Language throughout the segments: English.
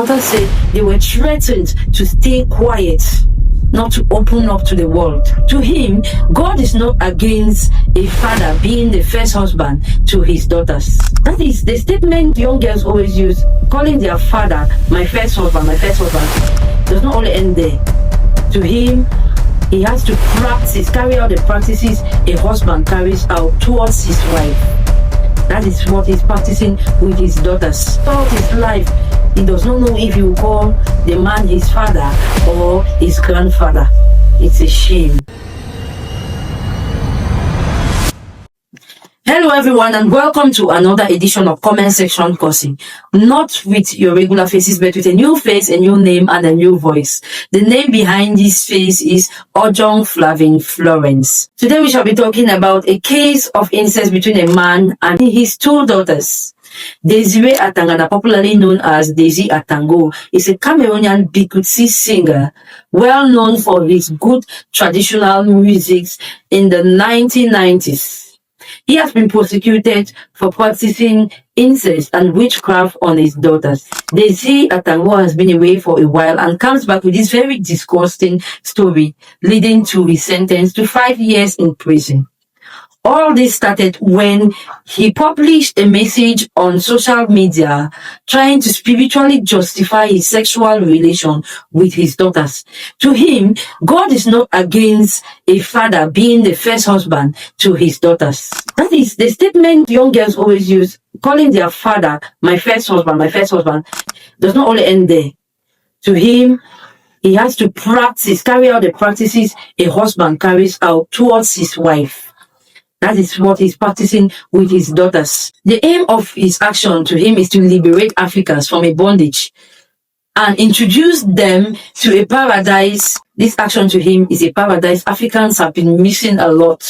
Others say they were threatened to stay quiet, not to open up to the world. To him, God is not against a father being the first husband to his daughters. That is the statement young girls always use, calling their father my first husband, does not only end there. To him, he has to carry out the practices a husband carries out towards his wife. That is what he's practicing with his daughters. Throughout his life, he does not know if he will call the man his father or his grandfather. It's a shame. Hello everyone, and welcome to another edition of Comment Section Coursing. Not with your regular faces, but with a new face, a new name, and a new voice. The name behind this face is Ojong Flavin Florence. Today we shall be talking about a case of incest between a man and his two daughters. Désir Atango, popularly known as Désir Atango, is a Cameroonian Bikutsi singer, well known for his good traditional music in the 1990s. He has been prosecuted for practicing incest and witchcraft on his daughters. Désir Atango has been away for a while and comes back with this very disgusting story, leading to his sentence to 5 years in prison. All this started when he published a message on social media trying to spiritually justify his sexual relation with his daughters. To him, God is not against a father being the first husband to his daughters. That is the statement young girls always use, calling their father my first husband, does not only end there. To him, he has to carry out the practices a husband carries out towards his wife. That is what he's practicing with his daughters. The aim of his action to him is to liberate Africans from a bondage and introduce them to a paradise. This action to him is a paradise Africans have been missing a lot.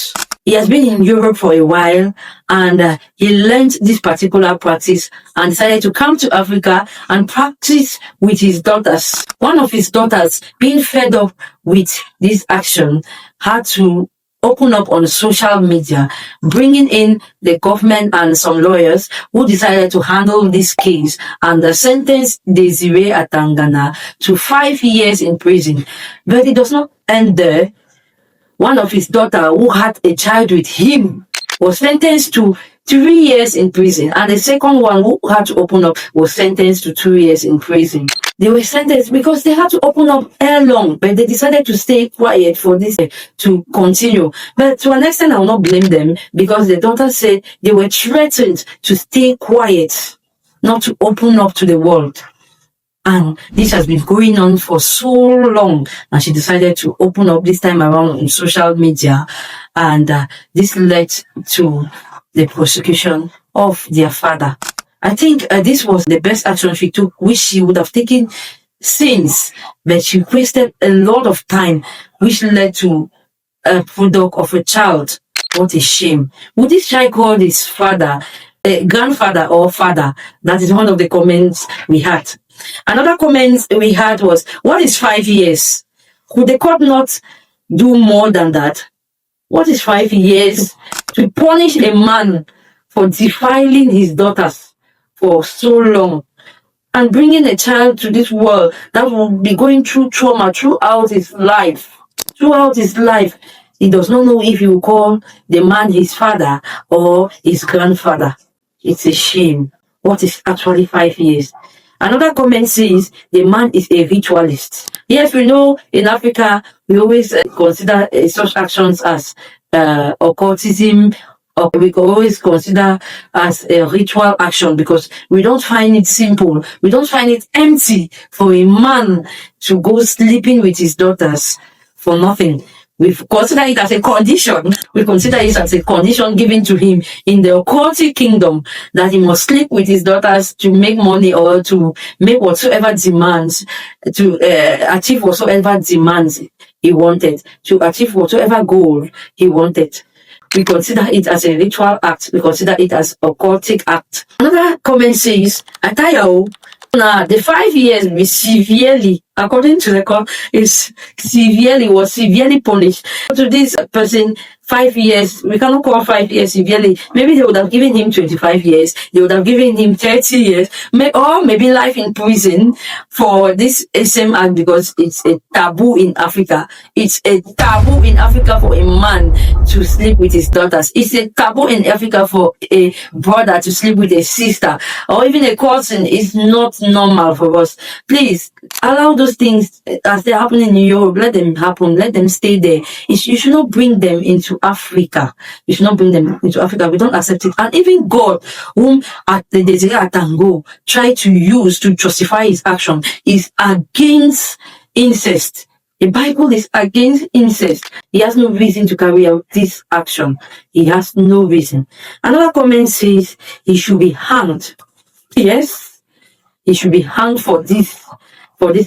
He has been in Europe for a while and he learned this particular practice and decided to come to Africa and practice with his daughters. One of his daughters, being fed up with this action, had to open up on social media, bringing in the government and some lawyers who decided to handle this case and sentenced Désir Atango to 5 years in prison. But it does not end there. One of his daughters, who had a child with him, was sentenced to 3 years in prison, and the second one, who had to open up, was sentenced to 2 years in prison. They were sentenced because they had to open up ere long, but they decided to stay quiet for this to continue. But to an extent, I will not blame them, because the daughter said they were threatened to stay quiet, not to open up to the world. And this has been going on for so long, and she decided to open up this time around on social media, and this led to the prosecution of their father. I think this was the best action she took, which she would have taken since, but she wasted a lot of time, which led to a product of a child. What a shame. Would this child call his father grandfather or father? That is one of the comments we had. Another comment we had was, what is 5 years? Could the court not do more than that? What is 5 years to punish a man for defiling his daughters for so long and bringing a child to this world that will be going through trauma throughout his life? Throughout his life, he does not know if he will call the man his father or his grandfather. It's a shame. What is actually 5 years? Another comment says the man is a ritualist. Yes, we know in Africa, we always consider such actions as occultism, or we can always consider as a ritual action, because we don't find it simple. We don't find it empty for a man to go sleeping with his daughters for nothing. We consider it as a condition. We consider it as a condition given to him in the occultic kingdom, that he must sleep with his daughters to make money or to make whatsoever demands, to achieve whatsoever demands he wanted, to achieve whatsoever goal he wanted. We consider it as a ritual act. We consider it as a occultic act. Another comment says, Atayao, now the 5 years be severely according to the court, was severely punished. To this person, 5 years, we cannot call 5 years severely. Maybe they would have given him 25 years, they would have given him 30 years, or maybe life in prison for this same act, because it's a taboo in Africa. It's a taboo in Africa for a man to sleep with his daughters. It's a taboo in Africa for a brother to sleep with a sister or even a cousin. Is not normal for us. Please allow those things as they're happening in Europe. Let them happen. Let them stay there. You should not bring them into Africa. You should not bring them into Africa. We don't accept it. And even God, whom the Désir Atango tried to use to justify his action, is against incest. The Bible is against incest. He has no reason to carry out this action. He has no reason. Another comment says he should be hanged. Yes, he should be hanged for this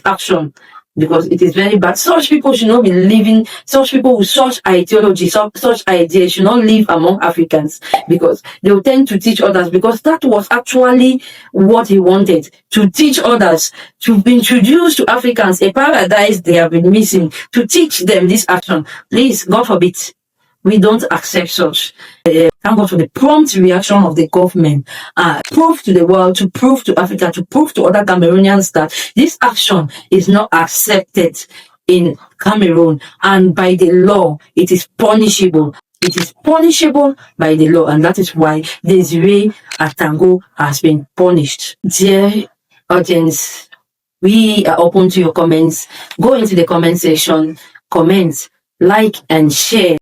action, because it is very bad. Such people should not be living, such people with such ideology, such ideas should not live among Africans, because they will tend to teach others, because that was actually what he wanted, to teach others, to introduce to Africans a paradise they have been missing, to teach them this action. Please, God forbid, we don't accept such. Thank God for the prompt reaction of the government. Prove to the world, to prove to Africa, to prove to other Cameroonians that this action is not accepted in Cameroon, and by the law, it is punishable. It is punishable by the law, and that is why Désir Atango has been punished. Dear audience, we are open to your comments. Go into the comment section, comment, like, and share.